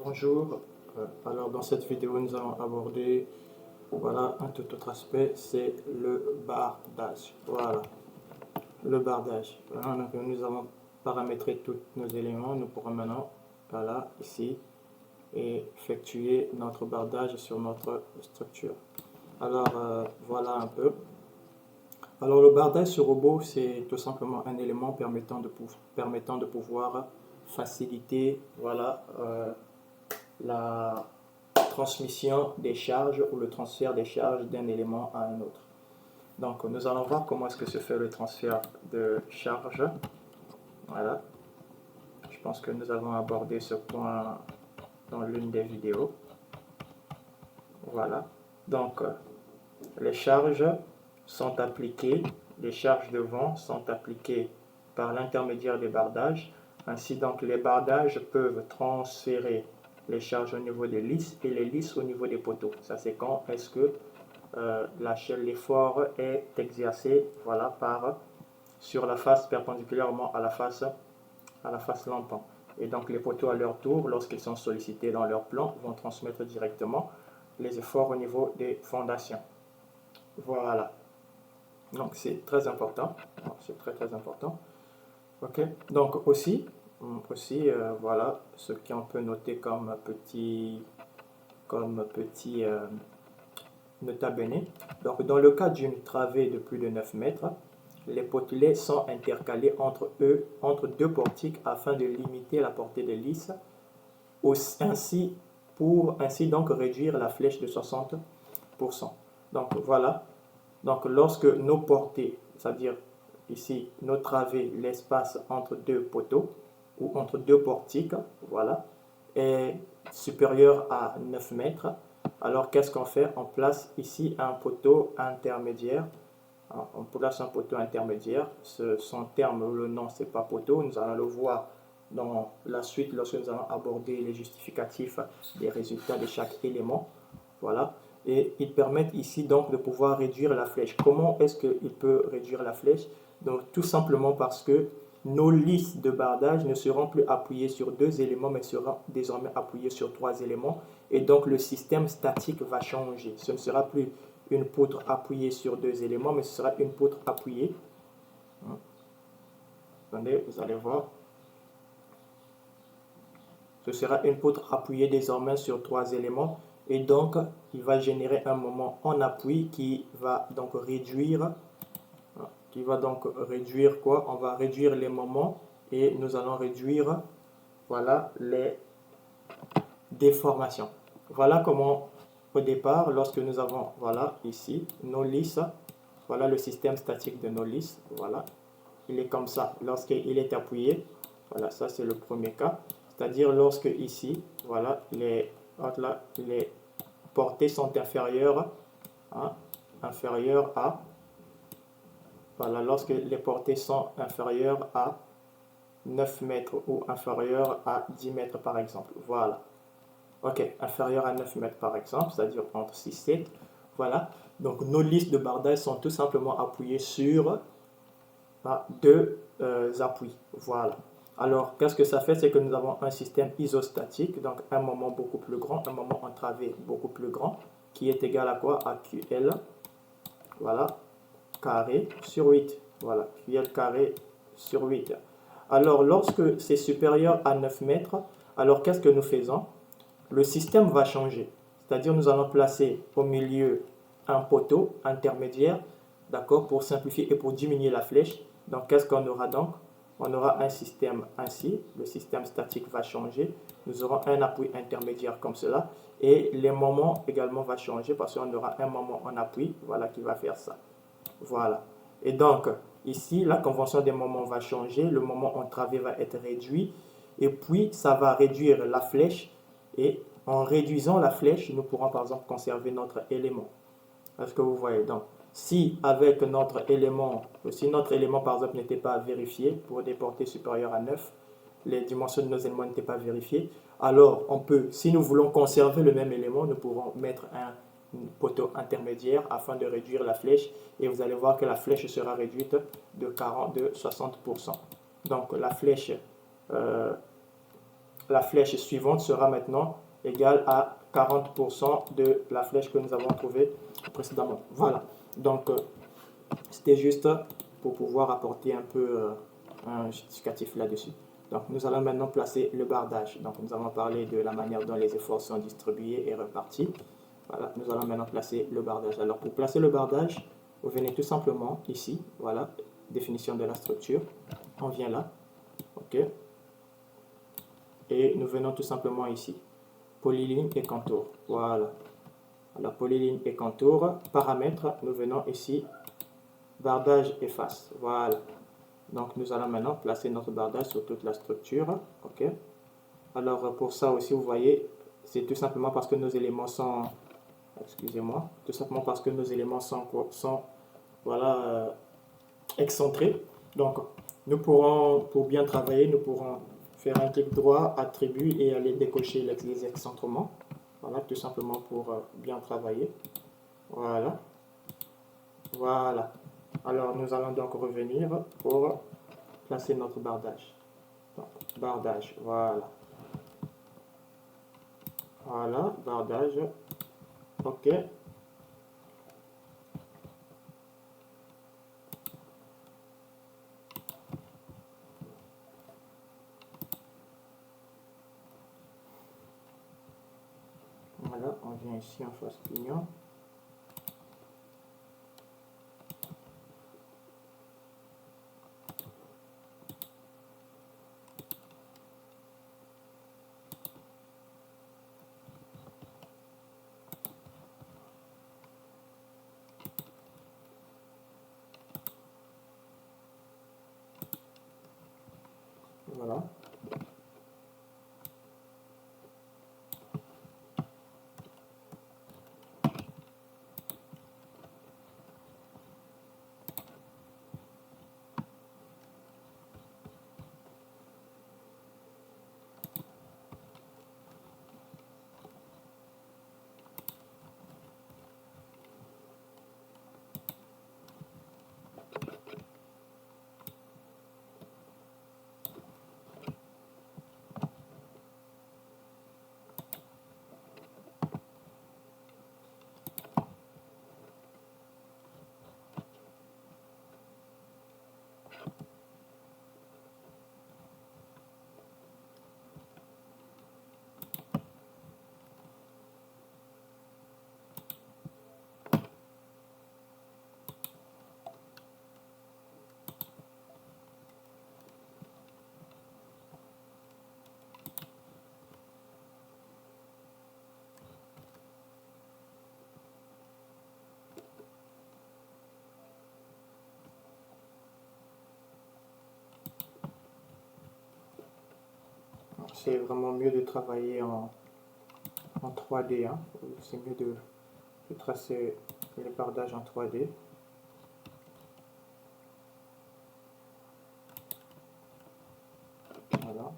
Bonjour, alors dans cette vidéo nous allons aborder un tout autre aspect, c'est le bardage. Voilà, le bardage. Donc, nous avons paramétré tous nos éléments, nous pourrons maintenant, ici, effectuer notre bardage sur notre structure. Alors voilà un peu. Alors le bardage sur robot, c'est tout simplement un élément permettant de pouvoir faciliter la transmission des charges ou le transfert des charges d'un élément à un autre. Donc nous allons voir comment est-ce que se fait le transfert de charge. Voilà. Je pense que nous avons abordé ce point dans l'une des vidéos. Voilà. Donc les charges sont appliquées, les charges de vent sont appliquées par l'intermédiaire des bardages. Ainsi donc les bardages peuvent transférer les charges au niveau des lisses et les lisses au niveau des poteaux. Ça c'est quand est-ce que l'effort est exercé sur la face perpendiculairement à la face lambant. Et donc les poteaux à leur tour, lorsqu'ils sont sollicités dans leur plan, vont transmettre directement les efforts au niveau des fondations. Voilà. Donc c'est très important. C'est très important. Ok. Donc aussi voilà ce qu'on peut noter comme petit nota bene. Donc dans le cas d'une travée de plus de 9 mètres, les potelets sont intercalés entre deux portiques afin de limiter la portée des lisses, ainsi donc réduire la flèche de 60%. Donc voilà. Donc lorsque nos portées, c'est-à-dire ici nos travées, l'espace entre deux poteaux ou entre deux portiques, est supérieur à 9 mètres, alors qu'est-ce qu'on fait? On place ici un poteau intermédiaire. On place un poteau intermédiaire. Son terme, le nom, c'est pas poteau. Nous allons le voir dans la suite lorsque nous allons aborder les justificatifs des résultats de chaque élément. Voilà. Et ils permettent ici donc de pouvoir réduire la flèche. Comment est-ce qu'il peut réduire la flèche? Donc tout simplement parce que nos lisses de bardage ne seront plus appuyées sur deux éléments, mais seront désormais appuyées sur trois éléments. Et donc le système statique va changer. Ce ne sera plus une poutre appuyée sur deux éléments, mais ce sera une poutre appuyée. Attendez, vous allez voir. Ce sera une poutre appuyée désormais sur trois éléments. Et donc, il va générer un moment en appui qui va donc réduire quoi? On va réduire les moments et nous allons réduire les déformations. Voilà comment au départ, lorsque nous avons ici nos lisses, voilà le système statique de nos lisses, il est comme ça lorsqu'il est appuyé. Voilà, ça c'est le premier cas, c'est-à-dire lorsque ici les portées sont inférieures à lorsque les portées sont inférieures à 9 mètres ou inférieures à 10 mètres par exemple. Voilà. Ok, inférieur à 9 mètres par exemple, c'est-à-dire entre 6 et 7. Voilà. Donc nos lisses de bardage sont tout simplement appuyées sur deux appuis. Voilà. Alors, qu'est-ce que ça fait? C'est que nous avons un système isostatique, donc un moment beaucoup plus grand, un moment en travée beaucoup plus grand, qui est égal à quoi? À QL, carré sur 8. Voilà, QL carré sur 8. Alors, lorsque c'est supérieur à 9 mètres, alors qu'est-ce que nous faisons? Le système va changer. C'est-à-dire, nous allons placer au milieu un poteau intermédiaire, d'accord, pour simplifier et pour diminuer la flèche. Donc, qu'est-ce qu'on aura donc? On aura un système ainsi, le système statique va changer, nous aurons un appui intermédiaire comme cela, et les moments également vont changer parce qu'on aura un moment en appui, qui va faire ça. Voilà. Et donc, ici, la convention des moments va changer, le moment en travée va être réduit, et puis ça va réduire la flèche, et en réduisant la flèche, nous pourrons par exemple conserver notre élément. Est-ce que vous voyez? Donc, si avec notre élément par exemple n'était pas vérifié pour des portées supérieures à 9, les dimensions de nos éléments n'étaient pas vérifiées, alors on peut, si nous voulons conserver le même élément, nous pourrons mettre un poteau intermédiaire afin de réduire la flèche, et vous allez voir que la flèche sera réduite de 60%. Donc la flèche la flèche suivante sera maintenant égale à 40% de la flèche que nous avons trouvée précédemment. Voilà, donc c'était juste pour pouvoir apporter un peu un justificatif là-dessus. Donc nous allons maintenant placer le bardage. Donc nous avons parlé de la manière dont les efforts sont distribués et répartis. Voilà, nous allons maintenant placer le bardage. Alors pour placer le bardage, vous venez tout simplement ici, voilà, définition de la structure. On vient là, ok. Et nous venons tout simplement ici, polyligne et contour. Voilà. Alors polyligne et contour, paramètres, nous venons ici, bardage et face. Voilà. Donc nous allons maintenant placer notre bardage sur toute la structure, ok. Alors pour ça aussi, vous voyez, c'est tout simplement parce que nos éléments sont, excusez-moi, tout simplement parce que nos éléments sont voilà, excentrés. Donc nous pourrons, pour bien travailler, nous pourrons faire un clic droit, attribut et aller décocher les excentrements. Voilà, tout simplement pour bien travailler. Voilà. Voilà. Alors nous allons donc revenir pour placer notre bardage. Donc, bardage, voilà. Voilà, bardage. OK. Voilà, on vient ici en face pignon. Voilà. C'est vraiment mieux de travailler en 3D. Hein. C'est mieux de tracer les bardages en 3D. Voilà.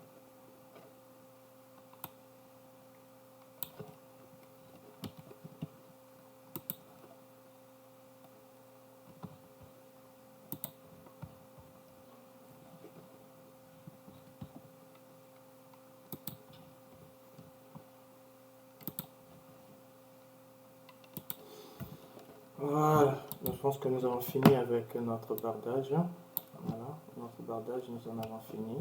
Voilà, je pense que nous avons fini avec notre bardage. Voilà, notre bardage, nous en avons fini.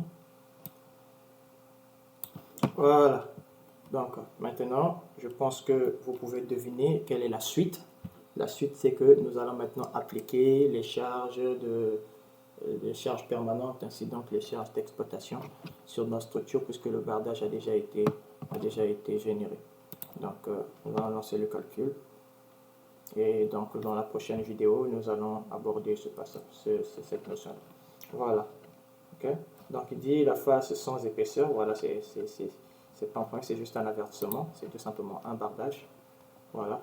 Voilà, donc maintenant, je pense que vous pouvez deviner quelle est la suite. La suite, c'est que nous allons maintenant appliquer les charges permanentes, ainsi donc les charges d'exploitation sur notre structure, puisque le bardage a déjà été généré. Donc, nous allons lancer le calcul. Et donc, dans la prochaine vidéo, nous allons aborder cette notion. Voilà. OK? Donc, il dit la face sans épaisseur. Voilà, c'est pas un point, c'est juste un avertissement. C'est tout simplement un bardage. Voilà.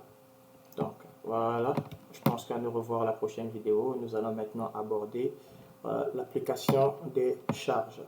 Donc, voilà. Je pense qu'à nous revoir la prochaine vidéo, nous allons maintenant aborder l'application des charges.